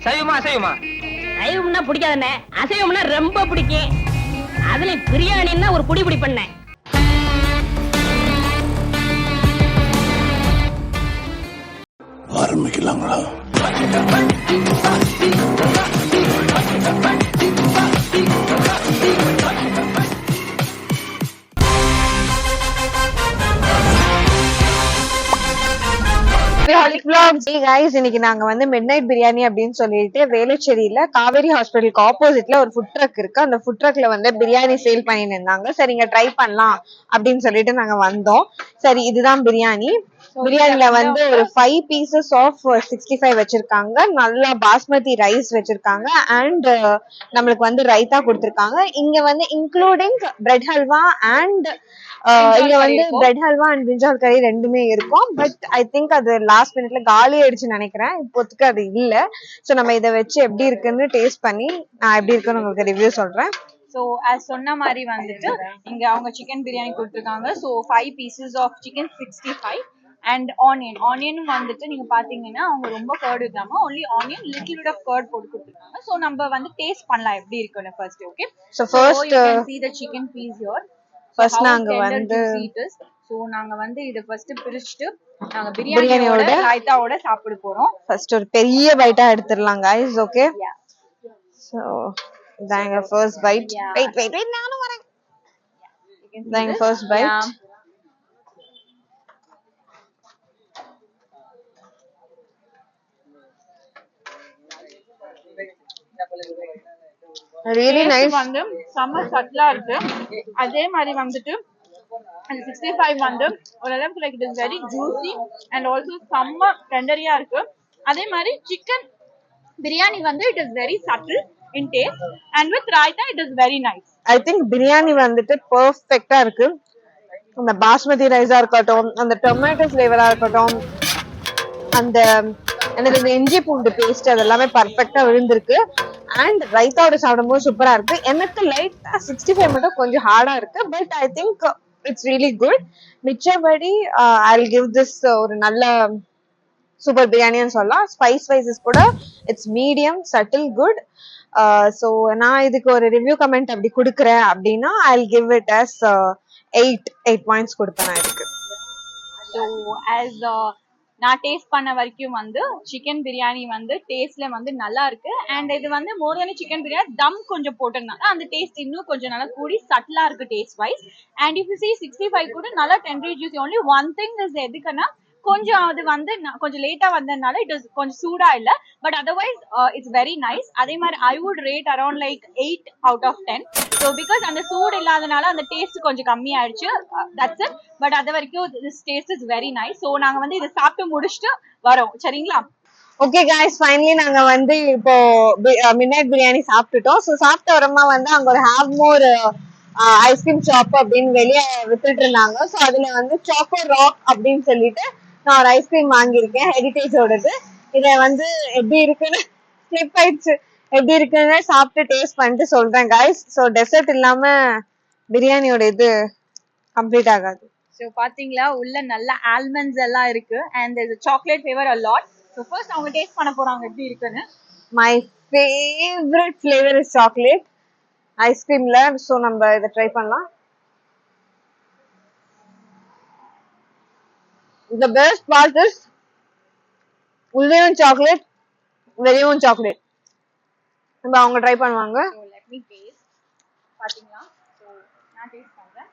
சைவமா அசைவமா? சைவம்னா பிடிக்காதண்ணே, அசைவம்னா ரொம்ப பிடிக்கும். அதுல பிரியாணின்னா ஒரு புடி புடி பண்ணேன். ஆரம்பிக்கலாங்களா? இன்னைக்கு நாங்க வந்து மிட் நைட் பிரியாணி அப்படின்னு சொல்லிட்டு வேலுச்சேரியில காவேரி ஹாஸ்பிட்டலுக்கு ஆப்போசிட்ல ஒரு ஃபுட் ட்ரக் இருக்கு. அந்த ஃபுட் ட்ரக்ல வந்து பிரியாணி சேல் பண்ணிட்டு இருந்தாங்க. சரி இங்க ட்ரை பண்ணலாம் அப்படின்னு சொல்லிட்டு நாங்க வந்தோம். சரி இதுதான் பிரியாணி. பிரியாணில வந்து ஒரு 5 pieces ஆஃப் 65 வச்சிருக்காங்க. நல்லா பாஸ்மதி ரைஸ் வச்சிருக்காங்க அண்ட் நம்மளுக்கு வந்து ரைத்தா கொடுத்திருக்காங்க. இங்க வந்து இன்க்ளூடிங் பிரெட் ஹல்வா அண்ட் இங்க வந்து பிரெட் ஹல்வா அண்ட் பிரிஞ்சால் கறி ரெண்டுமே இருக்கும். பட் ஐ திங்க் அது லாஸ்ட் மினிட்ல காலி ஆயிடுச்சுன்னு நினைக்கிறேன். இப்போதைக்கு அது இல்ல. சோ நம்ம இதை வச்சு எப்படி இருக்குன்னு டேஸ்ட் பண்ணி நான் எப்படி இருக்குன்னு உங்களுக்கு ரிவ்யூ சொல்றேன். ஸோ as சொன்ன மாதிரி வந்துட்டு இங்க அவங்க சிக்கன் பிரியாணி கொடுத்துருக்காங்க. So 5 pieces of chicken 65 and onion வந்துட்டு நீங்க பாத்தீங்கன்னா அவங்க ரொம்ப கர்ட் இல்லாம only onion little bit of curd போட்டு கொடுத்துருக்காங்க. ஸோ நம்ம வந்து டேஸ்ட் பண்ணலாம் எப்படி இருக்குன்னு first. Okay, so first you can see the chicken piece here. First நாங்க வந்து சோ நாங்க வந்து இத ஃபர்ஸ்ட் பிரிச்சிட்டு நாங்க பிரியாணியோட ரைத்தாவோட சாப்பிட போறோம். ஃபர்ஸ்ட் ஒரு பெரிய பைட்டா எடுத்துறலாம் गाइस. ஓகே, சோ இதாங்க ஃபர்ஸ்ட் பைட். வெயிட் நானும் வரேன். இதாங்க ஃபர்ஸ்ட் பைட். really nice. வந்து செம்ம சட்லா இருக்கு. அதே மாதிரி வந்துட்டு அந்த 65 வந்து ஓரளவுக்கு like it is very juicy and also செம்ம டெண்டரியா இருக்கு. அதே மாதிரி சிக்கன் பிரியாணி வந்து it is very subtle in taste and with raita it is very nice. I think biryani வந்துட்டு பெர்ஃபெக்ட்டா இருக்கு. அந்த பாஸ்மதி ரைஸா இருக்கட்டும், அந்த டொமேட்டோ ஃபிளேவரா இருக்கட்டும், அந்த எனக்கு இந்த இஞ்சி பூண்டு பேஸ்ட் அதெல்லாமே பர்ஃபெக்ட்டா விழுந்திருக்கு. அண்ட் ரைத்தாவோட சாப்பிடும்போது சூப்பரா இருக்கு. எனக்கு லைட்டா 65 மட்டும் கொஞ்சம் ஹார்டா இருக்கு. But I think it's really good. மிச்சபடி ஐ வில் கிவ் திஸ் ஒரு நல்ல சூப்பர் பிரியாணின்னு சொல்லலாம். ஸ்பைஸ் வைசஸ் கூட it's medium subtle good. So நான் இதுக்கு ஒரு ரிவ்யூ கமெண்ட் அப்படி கொடுக்குறேன் அப்படின்னா I will give it as 8 points கொடுப்பேன் நான் இதுக்கு. ஸோ ஆஸ் நான் டேஸ்ட் பண்ண வரைக்கும் வந்து சிக்கன் பிரியாணி வந்து டேஸ்ட்ல வந்து நல்லா இருக்கு. அண்ட் இது வந்து மோர் தென் சிக்கன் பிரியாணி தம் கொஞ்சம் போட்டிருந்தாங்க. அந்த டேஸ்ட் இன்னும் கொஞ்சம் நல்லா கூடி சட்டிலா இருக்கு taste wise. And if you see 65 கூட நல்லா டெண்டரி juicy. Only one thing is எதுக்குன்னா கொஞ்சம் அது வந்து கொஞ்சம் லேட்டா வந்ததுனால இட் இஸ் கொஞ்சம் சூடா இல்ல. But otherwise it's very nice. அதே மாதிரி I would rate around like 8 out of 10. So because அந்த சூடு இல்லாதனால அந்த டேஸ்ட் கொஞ்சம் கம்மி ஆயிடுச்சு. That's it. பட் அது வரைக்கும் this taste is very nice. So நாங்க வந்து இதை சாப்பிட்டு முடிச்சுட்டு வரோம். சரிங்களா? ஓகே गाइस, ஃபைனலி நாங்க வந்து இப்போ மிட்நைட் பிரியாணி சாப்பிட்டுட்டோம். ஸோ சாப்பிட்ட வரமா வந்து அங்க ஒரு ஹேவ் மோர் ஐஸ்கிரீம் ஷாப் அப்படின்னு வெளியே வித்துட்டு இருந்தாங்க. ஸோ அதுல வந்து சாக்கோ ராக் அப்படின்னு சொல்லிட்டு நான் ஒரு ஐஸ்கிரீம் வாங்கியிருக்கேன் ஹெரிட்டேஜோடது. இதை வந்து எப்படி இருக்குன்னு ஸ்லிப் ஆயிடுச்சு. எப்படி இருக்குன்னு சாப்பிட்டு டேஸ்ட் பண்ணிட்டு சொல்றேன் गाइस. ஸோ டெசர்ட் இல்லாம பிரியாணியோட இது கம்ப்ளீட் ஆகாது. ஸோ பாத்தீங்களா உள்ள நல்ல ஆல்மண்ட்ஸ் எல்லாம் இருக்கு and chocolate flavour a lot. So first அவங்க டேஸ்ட் பண்ண போறாங்க எப்படி இருக்குன்னு. My favourite flavour is chocolate ஐஸ்கிரீம்ல. ஸோ நம்ம இதை ட்ரை பண்ணலாம். The best part is உள்ளேயும் சாக்லேட் வெளியும் சாக்லேட். நம்ம அவங்க ட்ரை பண்ணுவாங்க. So let me taste. பாத்தீங்களா? ஸோ நான் டேஸ்ட் பண்றேன்.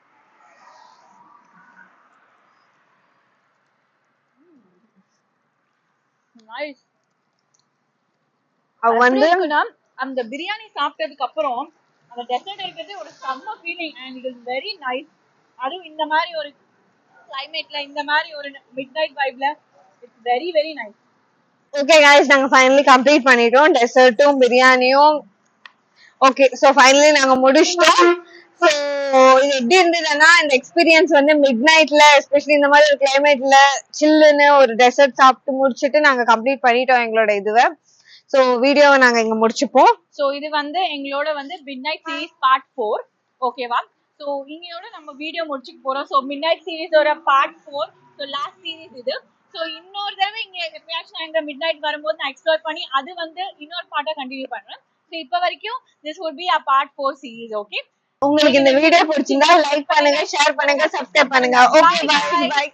நைஸ். அவங்க வந்து அந்த பிரியாணி சாப்பிட்டதுக்கு அப்புறம் அந்த டெசர்ட் இருக்கிறது ஒரு செம்ம feeling and it is very nice. அதுவும் இந்த மாதிரி ஒரு கிளைமேட்ல இந்த மாதிரி ஒரு மிட் நைட் வைப்ல it's very very nice. Okay guys, நாங்க ஃபைனலி கம்ப்ளீட் பண்ணிட்டோம் டெசர்ட்டும் பிரியாணியும். ஓகே, சோ ஃபைனலி நாங்க முடிச்சிட்டோம். சோ இது எப்படி இருந்ததுன்னா இந்த எக்ஸ்பீரியன்ஸ் வந்து மிட் நைட்ல எஸ்பெஷலி இந்த மாதிரி ஒரு கிளைமேட்ல சில்லுன்னு ஒரு டெசர்ட் சாப்பிட்டு முடிச்சிட்டு நாங்க கம்ப்ளீட் பண்ணிட்டோம் எங்களோட இதுவை. சோ வீடியோவை நாங்க இங்க முடிச்சுப்போம். சோ இது வந்து எங்களோட வந்து மிட் நைட் சீரிஸ் பார்ட் 4. ஓகேவா? சோ இங்கயோட நம்ம வீடியோ முடிச்சுக்க போறோம். சோ மிட் நைட் சீரிஸோட பார்ட் 4. சோ லாஸ்ட் சீரிஸ் இது. சோ இன்னொரு தடவை இங்க எப்பயாச்சும் நான் இங்க மிட் நைட் வரும்போது நான் எக்ஸ்ப்ளோர் பண்ணி அது வந்து இன்னொரு பார்ட்டா கண்டினியூ பண்றேன். சோ இப்ப வரைக்கும் this would be a part 4 series. okay உங்களுக்கு இந்த வீடியோ பிடிச்சிருந்தா லைக் பண்ணுங்க, ஷேர் பண்ணுங்க, சப்ஸ்கிரைப் பண்ணுங்க. Okay, bye by.